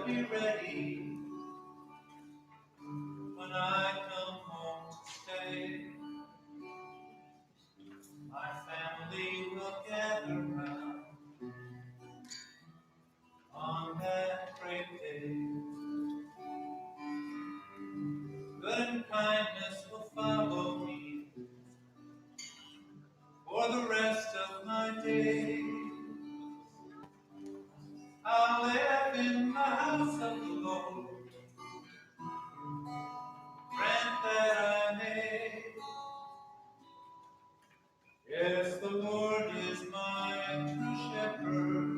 I'll be ready when I come home to stay. My family will gather round on that great day. Good and kindness will follow me for the rest of my days. I'll live in the house of the Lord, grant that I may. Yes, the Lord is my true shepherd,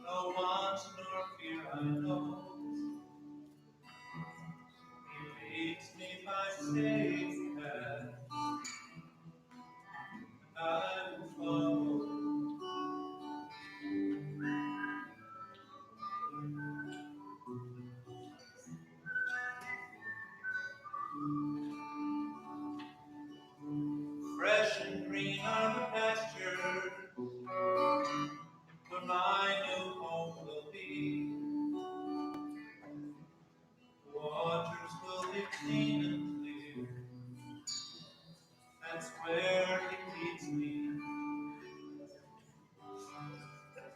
no want nor fear I know. He leads me by safe paths, and I will follow. Fresh and green are the pastures where my new home will be. The waters will be clean and clear. That's where He leads me.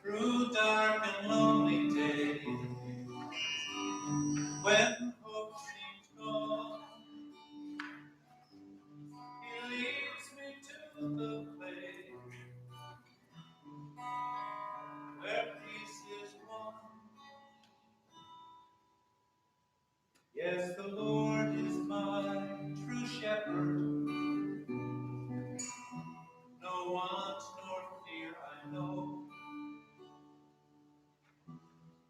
Through dark and lonely days, when hope seems gone, He leads me to the place where peace is won. Yes, the Lord is my true shepherd, no want nor fear I know.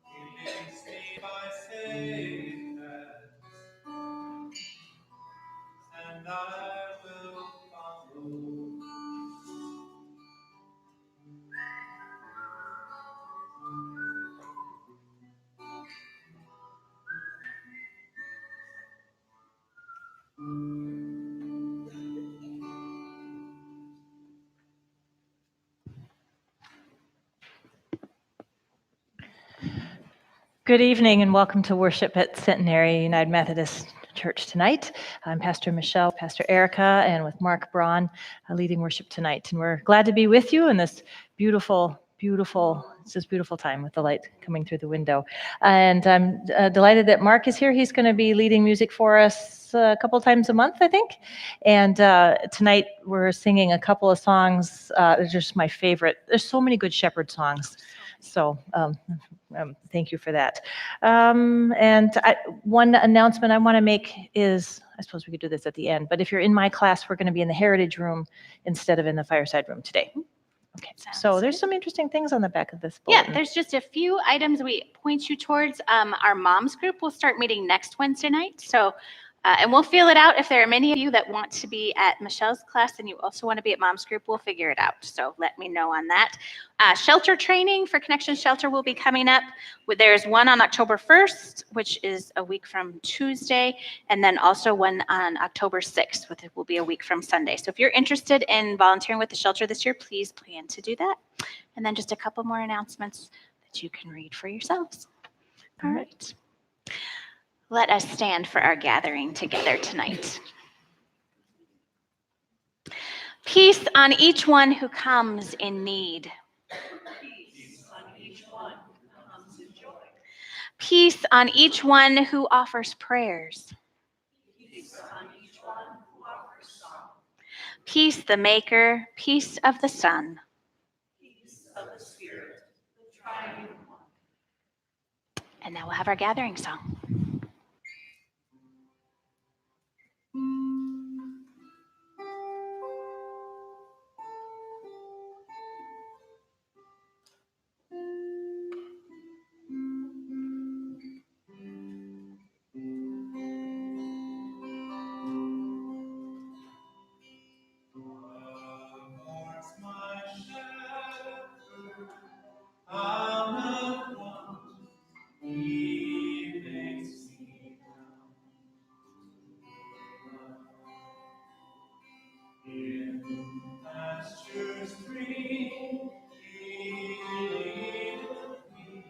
He leads me by safe paths, and I will follow. Good evening and welcome to worship at Centenary United Methodist Church tonight. I'm Pastor Michelle, Pastor Erica, and with Mark Braun leading worship tonight. And we're glad to be with you in this beautiful time with the light coming through the window. And I'm delighted that Mark is here. He's going to be leading music for us a couple times a month, I think. And tonight we're singing a couple of songs. They're just my favorite. There's so many good shepherd songs. So thank you for that. One announcement I want to make is, I suppose we could do this at the end, but if you're in my class, we're going to be in the Heritage Room instead of in the Fireside Room today. Okay, so there's some interesting things on the back of this bulletin. Yeah, there's just a few items we point you towards. Our moms group will start meeting next Wednesday night. So, and we'll feel it out. If there are many of you that want to be at Michelle's class and you also want to be at mom's group, we'll figure it out. So let me know on that. Shelter training for Connection Shelter will be coming up. There's one on October 1st, which is a week from Tuesday, and then also one on October 6th, which will be a week from Sunday. So if you're interested in volunteering with the shelter this year, please plan to do that. And then just a couple more announcements that you can read for yourselves. All right. Let us stand for our gathering together tonight. Peace on each one who comes in need. Peace on each one who comes in joy. Peace on each one who offers prayers. Peace on each one who offers song. Peace the maker, peace of the Son. Peace of the Spirit, the triune one. And now we'll have our gathering song. Pastures green, He leadeth me,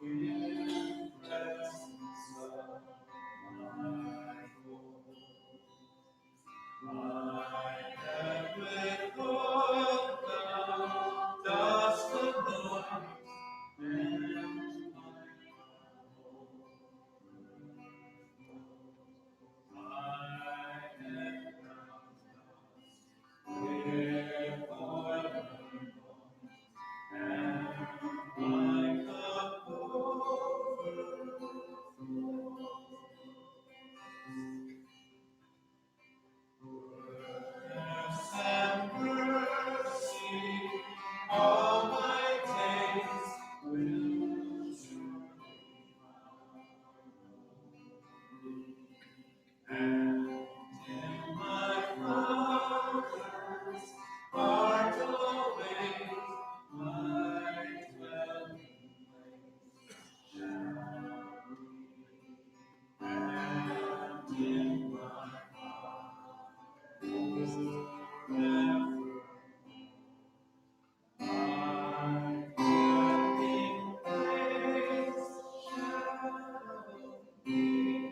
in presence of my Lord. I have with oil thou dost anoint, and my and mercy all my days will surely and in my Father's heart always my dwelling place shall be, and in my Father's forever. My dwelling place shall be.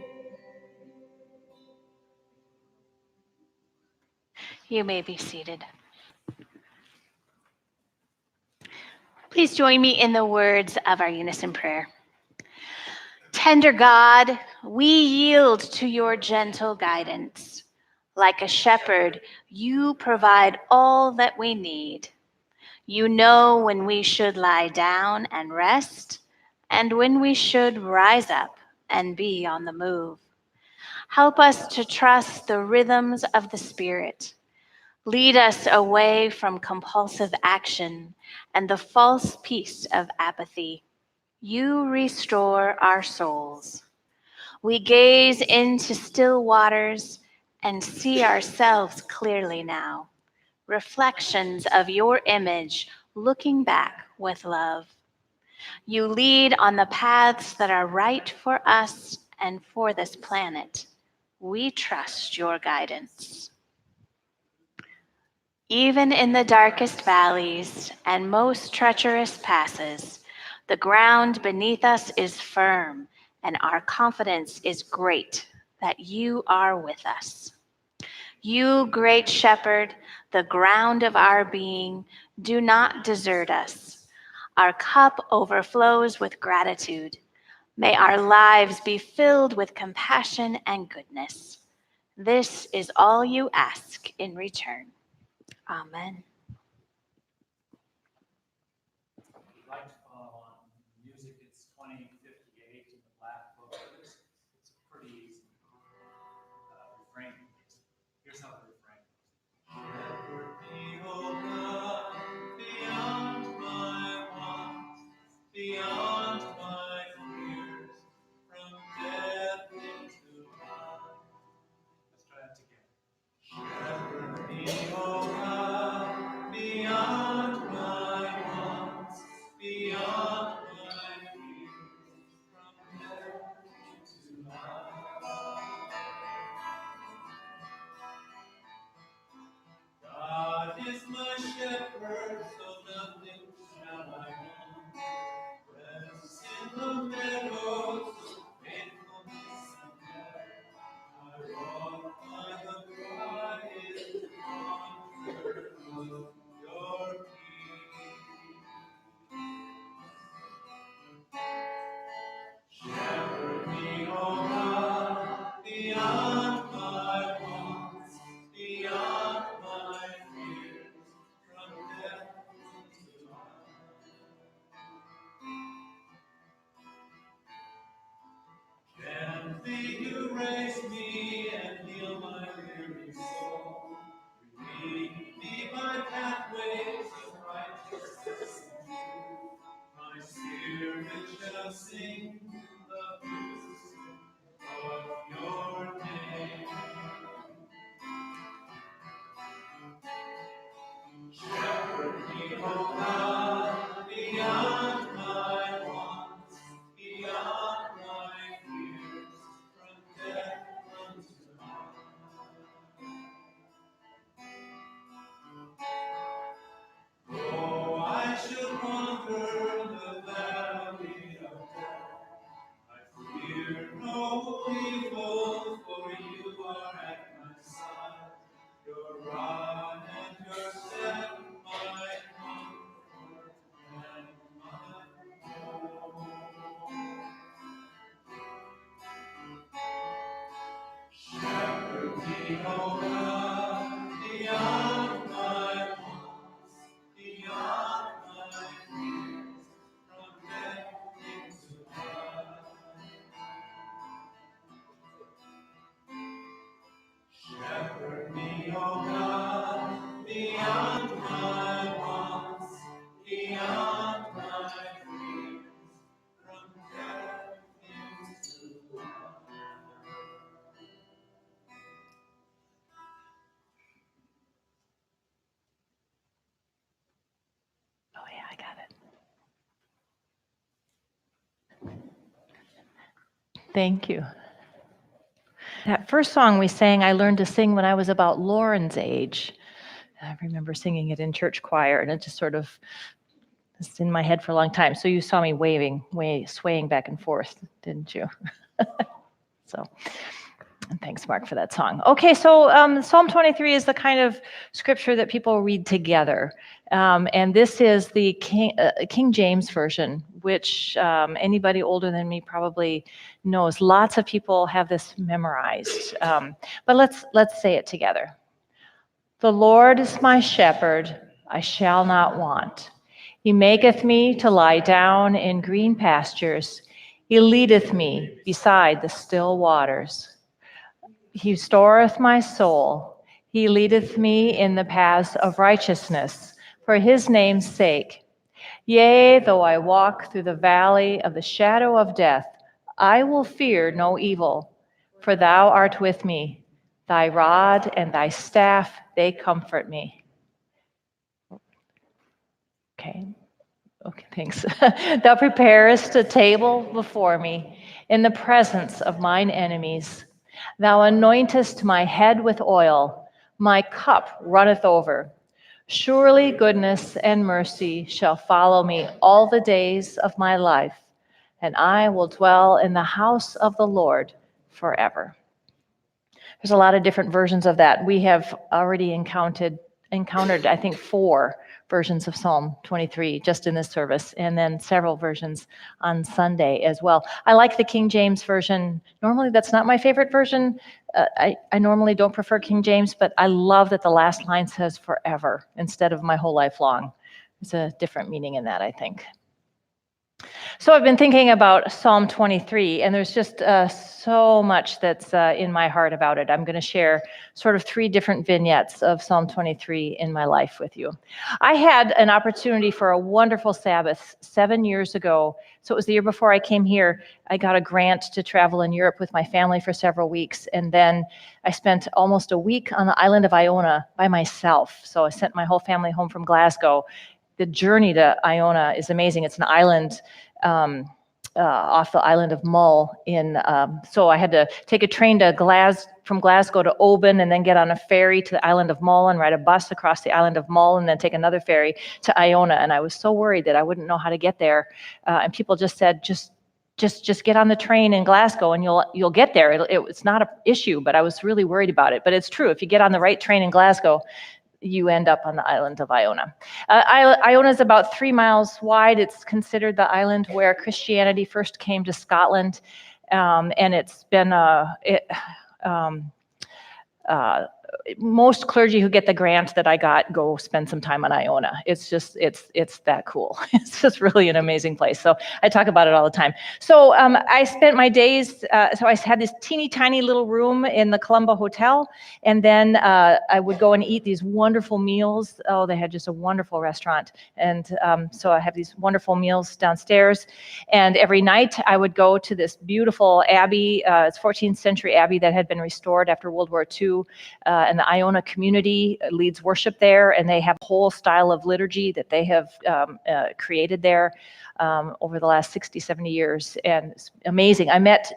You may be seated. Please join me in the words of our unison prayer. Tender God, we yield to your gentle guidance. Like a shepherd, you provide all that we need. You know when we should lie down and rest, and when we should rise up and be on the move. Help us to trust the rhythms of the Spirit. Lead us away from compulsive action and the false peace of apathy. You restore our souls. We gaze into still waters and see ourselves clearly now, reflections of your image looking back with love. You lead on the paths that are right for us and for this planet. We trust your guidance. Even in the darkest valleys and most treacherous passes, the ground beneath us is firm, and our confidence is great that you are with us. You, great shepherd, the ground of our being, do not desert us. Our cup overflows with gratitude. May our lives be filled with compassion and goodness. This is all you ask in return. Amen. If you'd like to follow on music, it's 2058 in the Black Book. It's a pretty easy refrain. Here's how the refrain Shepherd me, O God, beyond my wants, beyond my fears, from death into life. goes. Let's try that together. Shepherd me, O God, beyond my wants, beyond my fears, from death into life. God is my shepherd, so nothing shall I want. Rest in the meadows of faithfulness and care. I walk by the quiet waters of your peace. Shepherd me, O God, beyond my wants, beyond my fears, from death to life. Gently you raise me and heal my weary soul. Lead me by pathways of righteousness and truth. My spirit shall sing the praises of your name. Shepherd me, O God, beyond my wants, beyond my fears, from death unto life. Though I should wander the valley of me, O God, beyond my wants, beyond my fears, from death into life. Shepherd me, O God, beyond my wants, beyond my fears, from death into life. Oh yeah, I got it. Thank you. That first song we sang, I learned to sing when I was about Lauren's age. I remember singing it in church choir, and it just sort of was in my head for a long time. So you saw me swaying back and forth, didn't you? So, and thanks, Mark, for that song. Okay, so Psalm 23 is the kind of scripture that people read together. And this is the King James Version, which anybody older than me probably knows. Lots of people have this memorized. But let's say it together. The Lord is my shepherd, I shall not want. He maketh me to lie down in green pastures. He leadeth me beside the still waters. He restoreth my soul. He leadeth me in the paths of righteousness for his name's sake. Yea, though I walk through the valley of the shadow of death, I will fear no evil, for thou art with me. Thy rod and thy staff, they comfort me. Okay, thanks. Thou preparest a table before me in the presence of mine enemies. Thou anointest my head with oil, my cup runneth over. Surely goodness and mercy shall follow me all the days of my life, and I will dwell in the house of the Lord forever. There's a lot of different versions of that. We have already encountered, I think, 4 versions of Psalm 23 just in this service, and then several versions on Sunday as well. I like the King James Version. Normally, that's not my favorite version. I normally don't prefer King James, but I love that the last line says forever instead of my whole life long. There's a different meaning in that, I think. So I've been thinking about Psalm 23, and there's just so much that's in my heart about it. I'm going to share sort of 3 different vignettes of Psalm 23 in my life with you. I had an opportunity for a wonderful Sabbath 7 years ago. So it was the year before I came here. I got a grant to travel in Europe with my family for several weeks, and then I spent almost a week on the island of Iona by myself. So I sent my whole family home from Glasgow. The journey to Iona is amazing. It's an island off the island of Mull. So I had to take a train from Glasgow to Oban, and then get on a ferry to the island of Mull and ride a bus across the island of Mull, and then take another ferry to Iona. And I was so worried that I wouldn't know how to get there. And people just said, just get on the train in Glasgow and you'll get there. It's not an issue, but I was really worried about it. But it's true. If you get on the right train in Glasgow, you end up on the island of Iona. Iona is about 3 miles wide. It's considered the island where Christianity first came to Scotland, and it's been most clergy who get the grant that I got go spend some time on Iona. It's that cool. It's just really an amazing place. So I talk about it all the time. So I spent my days, so I had this teeny tiny little room in the Columba Hotel, and then I would go and eat these wonderful meals. Oh, they had just a wonderful restaurant. And so I have these wonderful meals downstairs. And every night I would go to this beautiful abbey. It's 14th century abbey that had been restored after World War II. And the Iona community leads worship there, and they have a whole style of liturgy that they have created there over the last 60, 70 years. And it's amazing. I met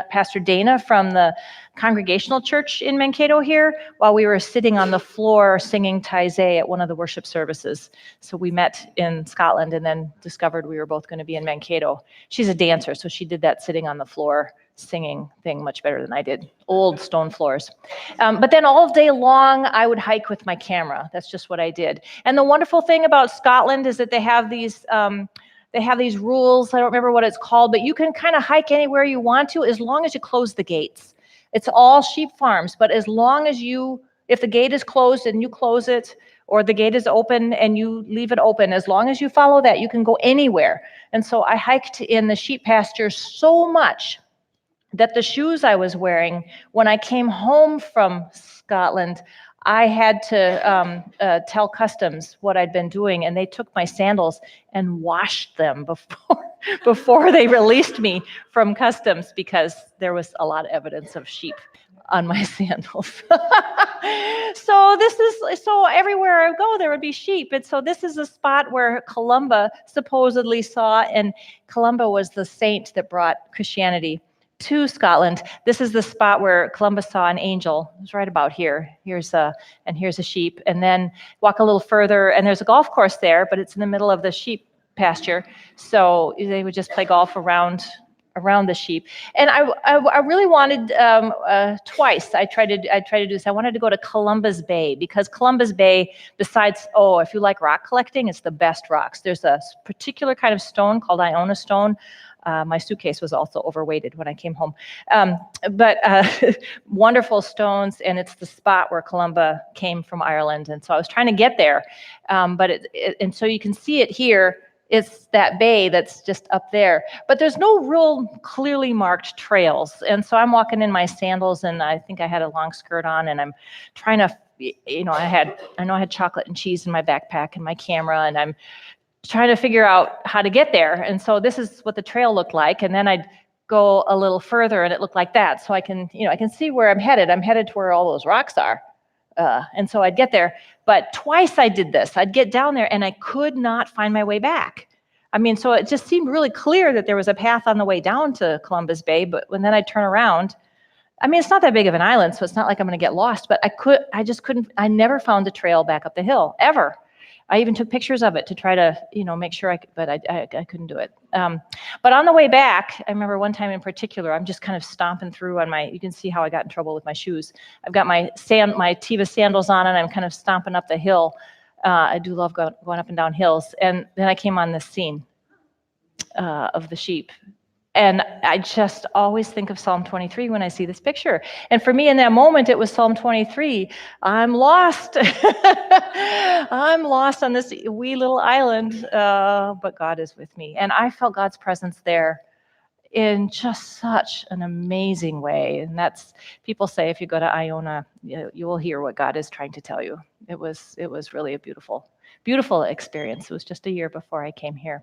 Pastor Dana from the Congregational Church in Mankato here while we were sitting on the floor singing Taizé at one of the worship services. So we met in Scotland and then discovered we were both going to be in Mankato. She's a dancer, so she did that sitting on the floor singing thing much better than I did. Old stone floors. But then all day long, I would hike with my camera. That's just what I did. And the wonderful thing about Scotland is that they have these rules. I don't remember what it's called, but you can kind of hike anywhere you want to as long as you close the gates. It's all sheep farms, but as long as if the gate is closed and you close it, or the gate is open and you leave it open, as long as you follow that, you can go anywhere. And so I hiked in the sheep pasture so much that the shoes I was wearing, when I came home from Scotland, I had to tell customs what I'd been doing, and they took my sandals and washed them before they released me from customs, because there was a lot of evidence of sheep on my sandals. So everywhere I go, there would be sheep. And so this is a spot where Columba supposedly saw, and Columba was the saint that brought Christianity to Scotland. This is the spot where Columbus saw an angel. It's right about here. Here's a sheep. And then walk a little further, and there's a golf course there, but it's in the middle of the sheep pasture. So they would just play golf around the sheep. And I really wanted twice. I tried to do this. I wanted to go to Columbus Bay, because Columbus Bay, besides, if you like rock collecting, it's the best rocks. There's a particular kind of stone called Iona stone. My suitcase was also overweighted when I came home. But wonderful stones, and it's the spot where Columba came from Ireland. And so I was trying to get there. And so you can see it here. It's that bay that's just up there. But there's no real clearly marked trails. And so I'm walking in my sandals, and I think I had a long skirt on, and I'm trying to, I know I had chocolate and cheese in my backpack and my camera, and I'm trying to figure out how to get there. And so this is what the trail looked like. And then I'd go a little further, and it looked like that. So I can see where I'm headed. I'm headed to where all those rocks are. And so I'd get there. But twice I did this. I'd get down there, and I could not find my way back. I mean, so it just seemed really clear that there was a path on the way down to Columbus Bay. But when then I turn around, I mean, it's not that big of an island, so it's not like I'm going to get lost. But I just couldn't. I never found the trail back up the hill, ever. I even took pictures of it to try to, make sure I could, but I couldn't do it. But on the way back, I remember one time in particular, I'm just kind of stomping through you can see how I got in trouble with my shoes. I've got my Teva sandals on, and I'm kind of stomping up the hill. I do love going up and down hills. And then I came on this scene of the sheep. And I just always think of Psalm 23 when I see this picture. And for me in that moment, it was Psalm 23. I'm lost. I'm lost on this wee little island, but God is with me. And I felt God's presence there in just such an amazing way. And that's, people say if you go to Iona, you will hear what God is trying to tell you. It was really a beautiful, beautiful experience. It was just a year before I came here.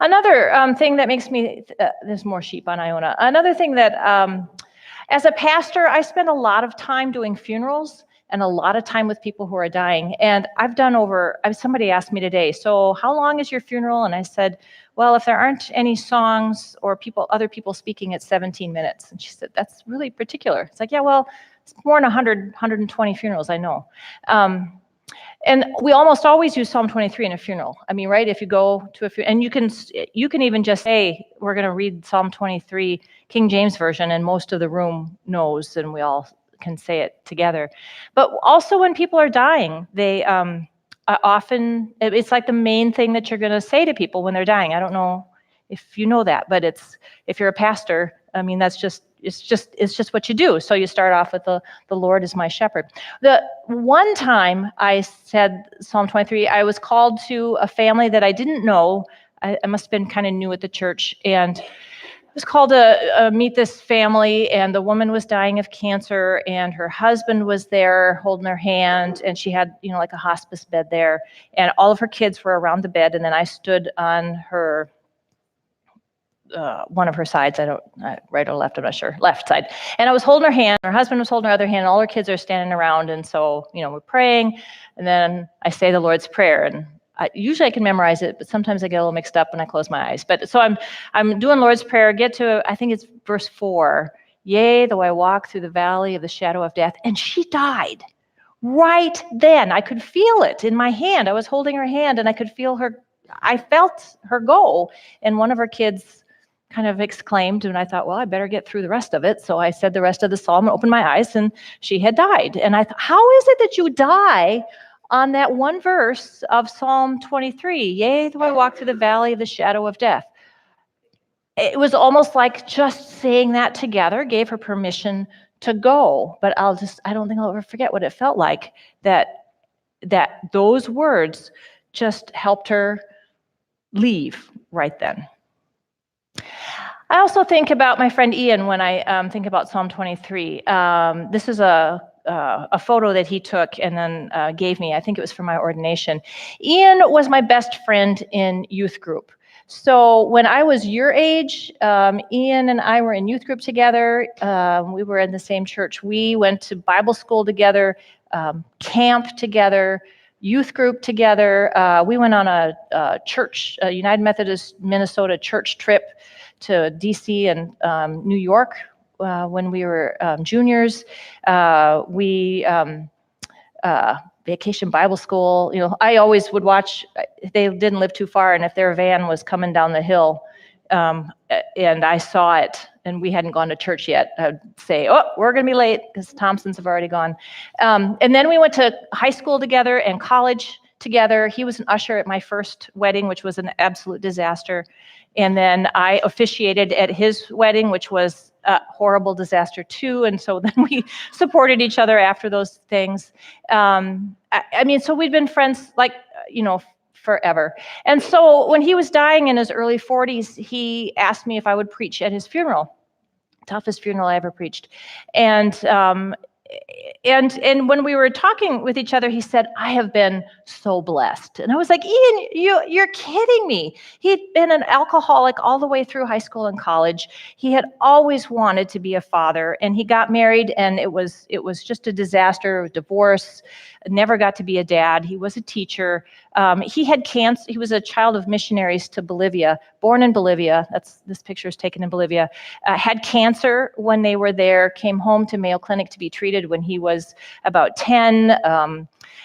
Another thing that makes me, there's more sheep on Iona. Another thing that, as a pastor, I spend a lot of time doing funerals and a lot of time with people who are dying. And somebody asked me today, so how long is your funeral? And I said, well, if there aren't any songs or other people speaking, it's 17 minutes. And she said, that's really particular. It's like, yeah, well, it's more than 120 funerals, I know. And we almost always use Psalm 23 in a funeral. I mean, right? If you go to a funeral, and you can even just say, we're going to read Psalm 23, King James Version, and most of the room knows, and we all can say it together. But also when people are dying, they often, it's like the main thing that you're going to say to people when they're dying. I don't know if you know that, but if you're a pastor, I mean, it's just what you do. So you start off with the Lord is my shepherd. The one time I said Psalm 23, I was called to a family that I didn't know. I must have been kind of new at the church, and I was called to meet this family, and the woman was dying of cancer, and her husband was there holding her hand, and she had, like a hospice bed there, and all of her kids were around the bed, and then I stood on her one of her sides, right or left, I'm not sure, left side. And I was holding her hand, her husband was holding her other hand, and all her kids are standing around. And so, we're praying, and then I say the Lord's Prayer. And usually I can memorize it, but sometimes I get a little mixed up when I close my eyes. But so I'm doing Lord's Prayer, get to, I think it's verse 4. Yea, though I walk through the valley of the shadow of death. And she died. Right then, I could feel it in my hand. I was holding her hand, and I could feel I felt her go. And one of her kids kind of exclaimed, and I thought, well, I better get through the rest of it. So I said the rest of the psalm and opened my eyes, and she had died. And I thought, how is it that you die on that one verse of Psalm 23? Yea, though I walk through the valley of the shadow of death. It was almost like just saying that together gave her permission to go, but I don't think I'll ever forget what it felt like that those words just helped her leave right then. I also think about my friend Ian when I think about Psalm 23. This is a photo that he took and then gave me. I think it was for my ordination. Ian was my best friend in youth group. So when I was your age, Ian and I were in youth group together. We were in the same church. We went to Bible school together, camp together, youth group together. We went on a church, a United Methodist Minnesota church trip to DC and New York when we were juniors. We vacation Bible school. I always would watch. They didn't live too far, and if their van was coming down the hill, and I saw it, and we hadn't gone to church yet, I'd say, "Oh, we're going to be late because Thompsons have already gone." And then we went to high school together and college together. He was an usher at my first wedding, which was an absolute disaster. And then I officiated at his wedding, which was a horrible disaster too. And so then we supported each other after those things. I mean, so we'd been friends forever. And so when he was dying in his early 40s, he asked me if I would preach at his funeral. Toughest funeral I ever preached. And when we were talking with each other, he said, "I have been so blessed." And I was like, "Ian, you're kidding me." He'd been an alcoholic all the way through high school and college. He had always wanted to be a father, and he got married, and it was just a disaster, divorce, never got to be a dad. He was a teacher. He had cancer. He was a child of missionaries to Bolivia, born in Bolivia. This picture is taken in Bolivia. Had cancer when they were there, came home to Mayo Clinic to be treated when he was about 10.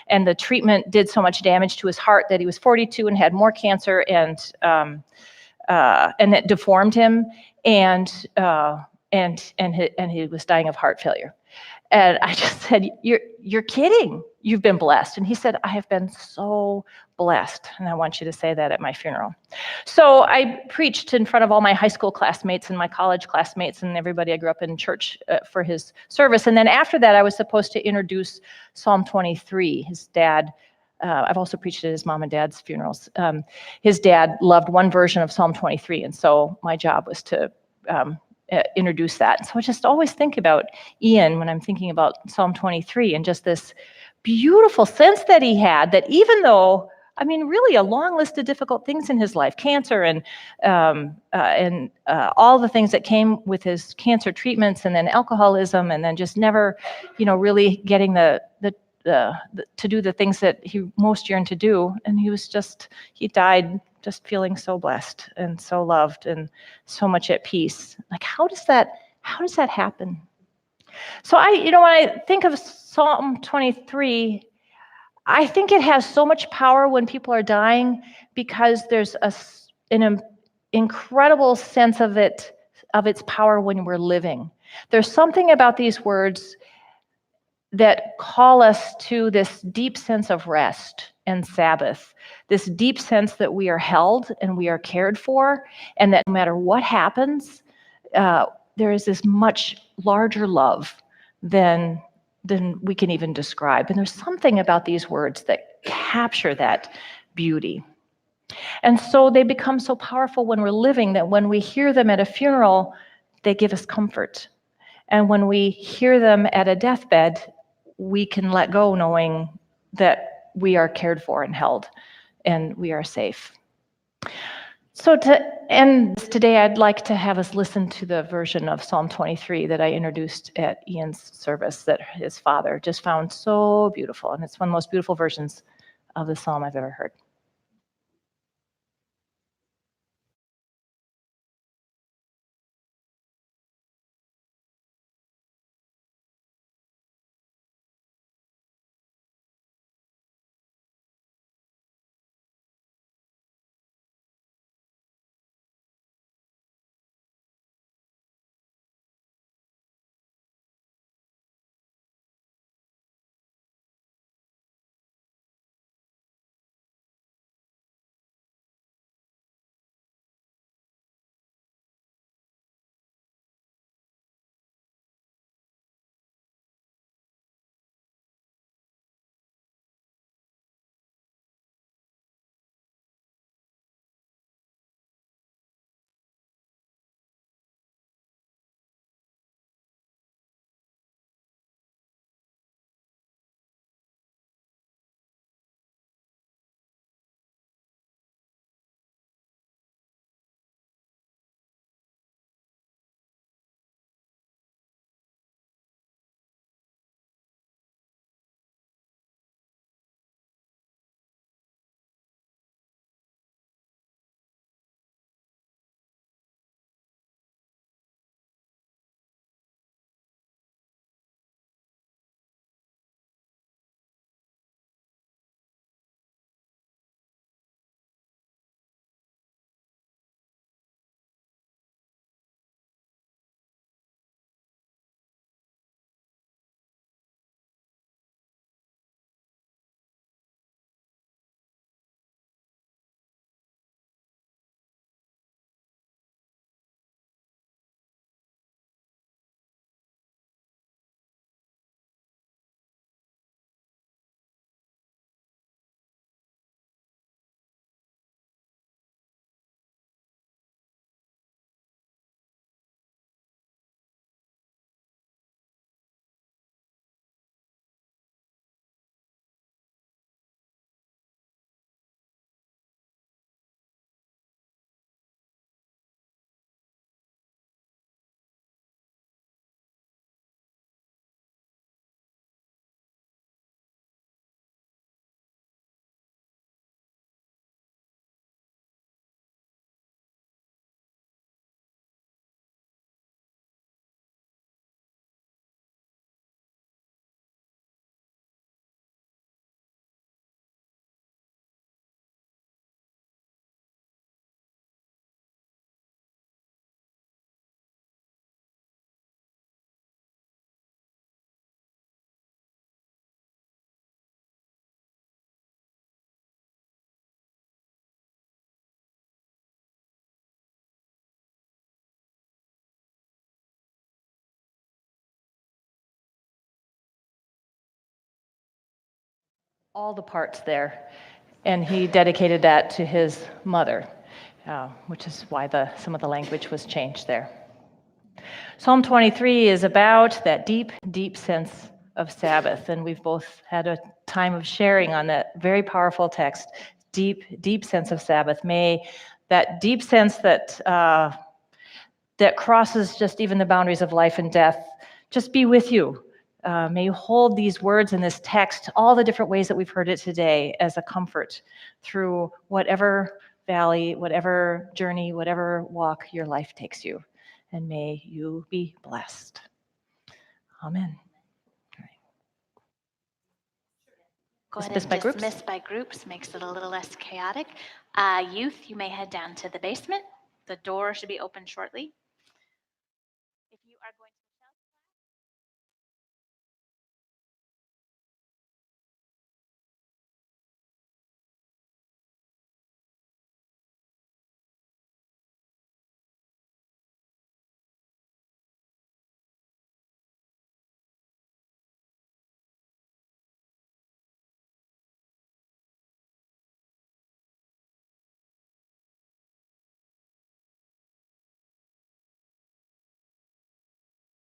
And the treatment did so much damage to his heart that he was 42 and had more cancer, and it deformed him, and he was dying of heart failure. And I just said, "You're kidding. You've been blessed." And he said, "I have been so blessed, and I want you to say that at my funeral." So I preached in front of all my high school classmates and my college classmates and everybody I grew up in church for his service. And then after that, I was supposed to introduce Psalm 23. His dad, I've also preached at his mom and dad's funerals. His dad loved one version of Psalm 23, and so my job was to introduce that. So I just always think about Ian when I'm thinking about Psalm 23 and just this beautiful sense that he had, that even though, I mean, really a long list of difficult things in his life, cancer and all the things that came with his cancer treatments, and then alcoholism, and then just never, really getting to do the things that he most yearned to do. And he died just feeling so blessed and so loved and so much at peace. Like, how does that happen? So when I think of Psalm 23, I think it has so much power when people are dying, because there's an incredible sense of its power when we're living. There's something about these words that call us to this deep sense of rest and Sabbath, this deep sense that we are held and we are cared for, and that no matter what happens, there is this much larger love than we can even describe. And there's something about these words that capture that beauty. And so they become so powerful when we're living, that when we hear them at a funeral, they give us comfort. And when we hear them at a deathbed, we can let go knowing that we are cared for and held and we are safe. So to end today, I'd like to have us listen to the version of Psalm 23 that I introduced at Ian's service that his father just found so beautiful. And it's one of the most beautiful versions of the psalm I've ever heard. all the parts there, and he dedicated that to his mother, which is why some of the language was changed there. Psalm 23 is about that deep, deep sense of Sabbath, and we've both had a time of sharing on that very powerful text, deep, deep sense of Sabbath. May that deep sense that that crosses just even the boundaries of life and death just be with you. May you hold these words in this text, all the different ways that we've heard it today, as a comfort through whatever valley, whatever journey, whatever walk your life takes you. And may you be blessed. Amen. Go ahead Dismiss and by groups? dismiss by groups, makes it a little less chaotic. Youth, you may head down to the basement. The door should be open shortly. If you are going to